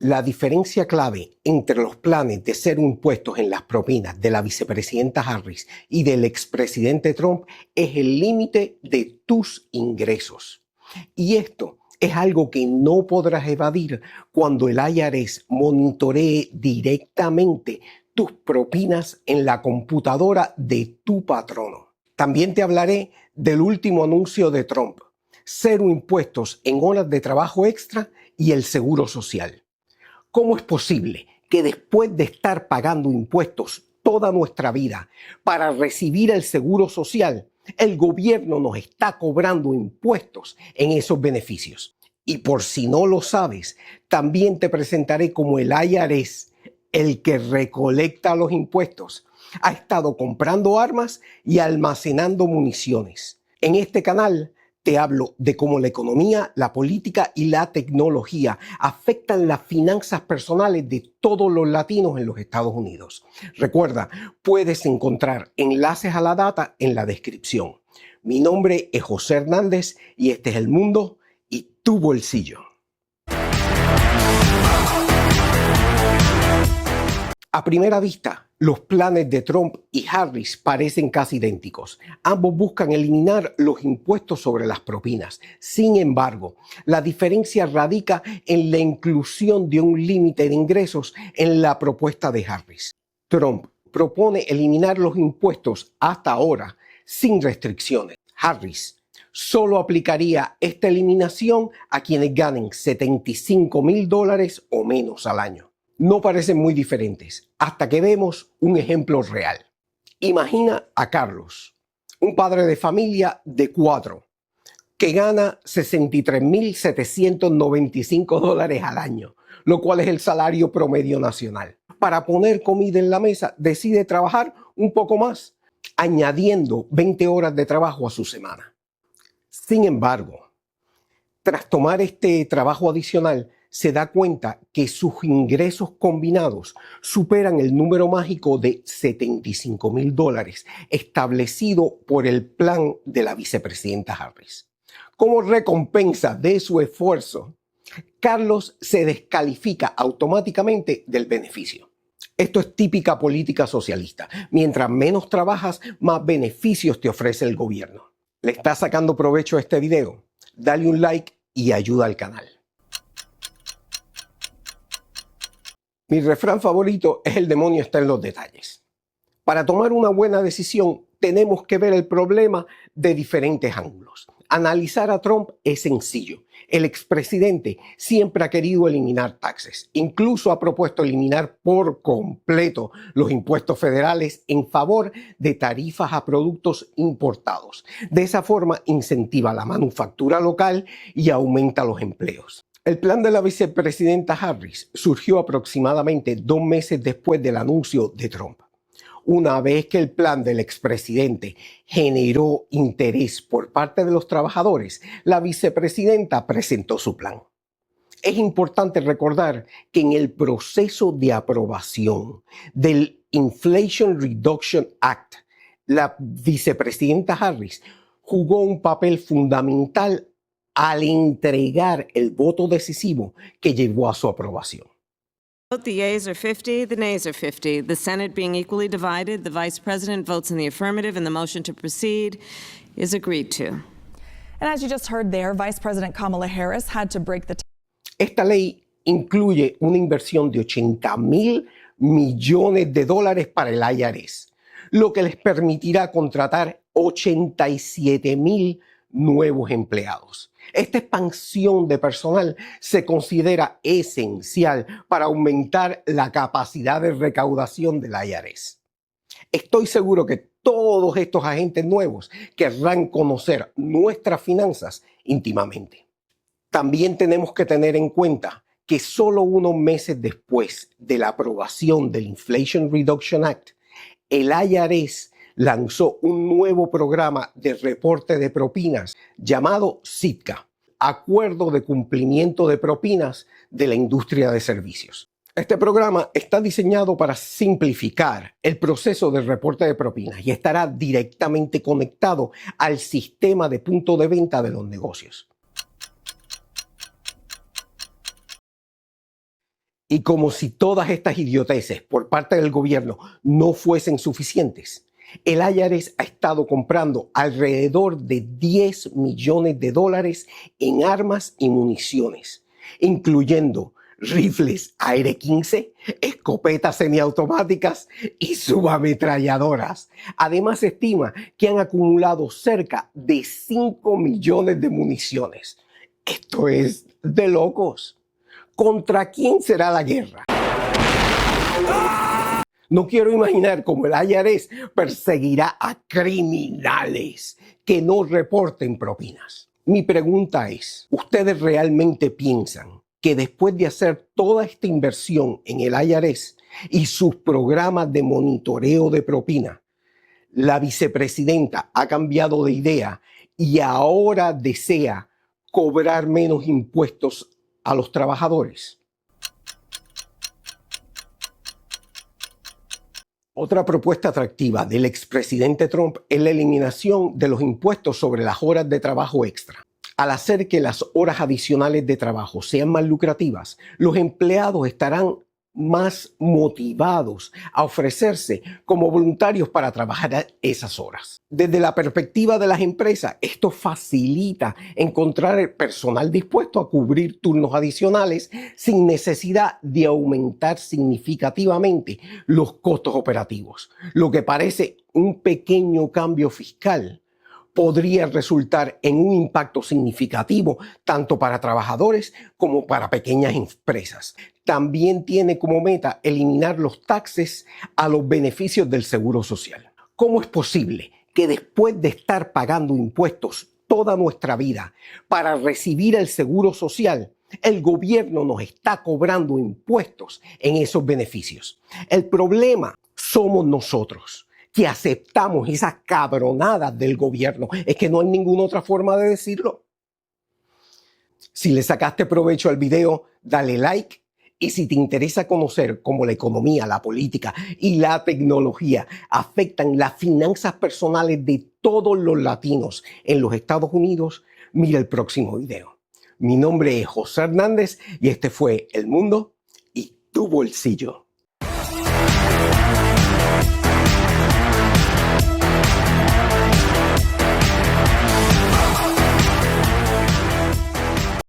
La diferencia clave entre los planes de cero impuestos en las propinas de la vicepresidenta Harris y del expresidente Trump es el límite de tus ingresos. Y esto es algo que no podrás evadir cuando el IRS monitoree directamente tus propinas en la computadora de tu patrono. También te hablaré del último anuncio de Trump: cero impuestos en horas de trabajo extra y el seguro social. ¿Cómo es posible que después de estar pagando impuestos toda nuestra vida para recibir el seguro social, el gobierno nos está cobrando impuestos en esos beneficios? Y por si no lo sabes, también te presentaré cómo el IRS, el que recolecta los impuestos, ha estado comprando armas y almacenando municiones. En este canal te hablo de cómo la economía, la política y la tecnología afectan las finanzas personales de todos los latinos en los Estados Unidos. Recuerda, puedes encontrar enlaces a la data en la descripción. Mi nombre es José Hernández y este es El Mundo y tu bolsillo. A primera vista, los planes de Trump y Harris parecen casi idénticos. Ambos buscan eliminar los impuestos sobre las propinas. Sin embargo, la diferencia radica en la inclusión de un límite de ingresos en la propuesta de Harris. Trump propone eliminar los impuestos hasta ahora sin restricciones. Harris solo aplicaría esta eliminación a quienes ganen $75,000 o menos al año. No parecen muy diferentes hasta que vemos un ejemplo real. Imagina a Carlos, un padre de familia de 4, que gana $63,795 al año, lo cual es el salario promedio nacional. Para poner comida en la mesa, decide trabajar un poco más, añadiendo 20 horas de trabajo a su semana. Sin embargo, tras tomar este trabajo adicional, se da cuenta que sus ingresos combinados superan el número mágico de $75,000 establecido por el plan de la vicepresidenta Harris. Como recompensa de su esfuerzo, Carlos se descalifica automáticamente del beneficio. Esto es típica política socialista. Mientras menos trabajas, más beneficios te ofrece el gobierno. ¿Le estás sacando provecho a este video? Dale un like y ayuda al canal. Mi refrán favorito es: el demonio está en los detalles. Para tomar una buena decisión, tenemos que ver el problema de diferentes ángulos. Analizar a Trump es sencillo. El expresidente siempre ha querido eliminar taxes. Incluso ha propuesto eliminar por completo los impuestos federales en favor de tarifas a productos importados. De esa forma incentiva la manufactura local y aumenta los empleos. El plan de la vicepresidenta Harris surgió aproximadamente 2 meses después del anuncio de Trump. Una vez que el plan del expresidente generó interés por parte de los trabajadores, la vicepresidenta presentó su plan. Es importante recordar que en el proceso de aprobación del Inflation Reduction Act, la vicepresidenta Harris jugó un papel fundamental al entregar el voto decisivo que llevó a su aprobación. The yeas are 50, the nays are 50. The Senate being equally divided, the Vice President votes in the affirmative and the motion to proceed is agreed to. And as you just heard there, Vice President Kamala Harris had to break the... Esta ley incluye una inversión de $80,000 millones para el IRS, lo que les permitirá contratar 87,000 nuevos empleados. Esta expansión de personal se considera esencial para aumentar la capacidad de recaudación del IRS. Estoy seguro que todos estos agentes nuevos querrán conocer nuestras finanzas íntimamente. También tenemos que tener en cuenta que solo unos meses después de la aprobación del Inflation Reduction Act, el IRS lanzó un nuevo programa de reporte de propinas llamado SITCA, Acuerdo de Cumplimiento de Propinas de la Industria de Servicios. Este programa está diseñado para simplificar el proceso de reporte de propinas y estará directamente conectado al sistema de punto de venta de los negocios. Y como si todas estas idioteces por parte del gobierno no fuesen suficientes, el IRS ha estado comprando alrededor de $10 millones en armas y municiones, incluyendo rifles AR-15, escopetas semiautomáticas y subametralladoras. Además, se estima que han acumulado cerca de 5 millones de municiones. Esto es de locos. ¿Contra quién será la guerra? No quiero imaginar cómo el IRS perseguirá a criminales que no reporten propinas. Mi pregunta es, ¿ustedes realmente piensan que después de hacer toda esta inversión en el IRS y sus programas de monitoreo de propina, la vicepresidenta ha cambiado de idea y ahora desea cobrar menos impuestos a los trabajadores? Otra propuesta atractiva del expresidente Trump es la eliminación de los impuestos sobre las horas de trabajo extra. Al hacer que las horas adicionales de trabajo sean más lucrativas, los empleados estarán más motivados a ofrecerse como voluntarios para trabajar esas horas. Desde la perspectiva de las empresas, esto facilita encontrar el personal dispuesto a cubrir turnos adicionales sin necesidad de aumentar significativamente los costos operativos. Lo que parece un pequeño cambio fiscal podría resultar en un impacto significativo tanto para trabajadores como para pequeñas empresas. También tiene como meta eliminar los taxes a los beneficios del Seguro Social. ¿Cómo es posible que después de estar pagando impuestos toda nuestra vida para recibir el Seguro Social, el gobierno nos está cobrando impuestos en esos beneficios? El problema somos nosotros, que aceptamos esas cabronadas del gobierno. Es que no hay ninguna otra forma de decirlo. Si le sacaste provecho al video, dale like. Y si te interesa conocer cómo la economía, la política y la tecnología afectan las finanzas personales de todos los latinos en los Estados Unidos, mira el próximo video. Mi nombre es José Hernández y este fue El Mundo y tu Bolsillo.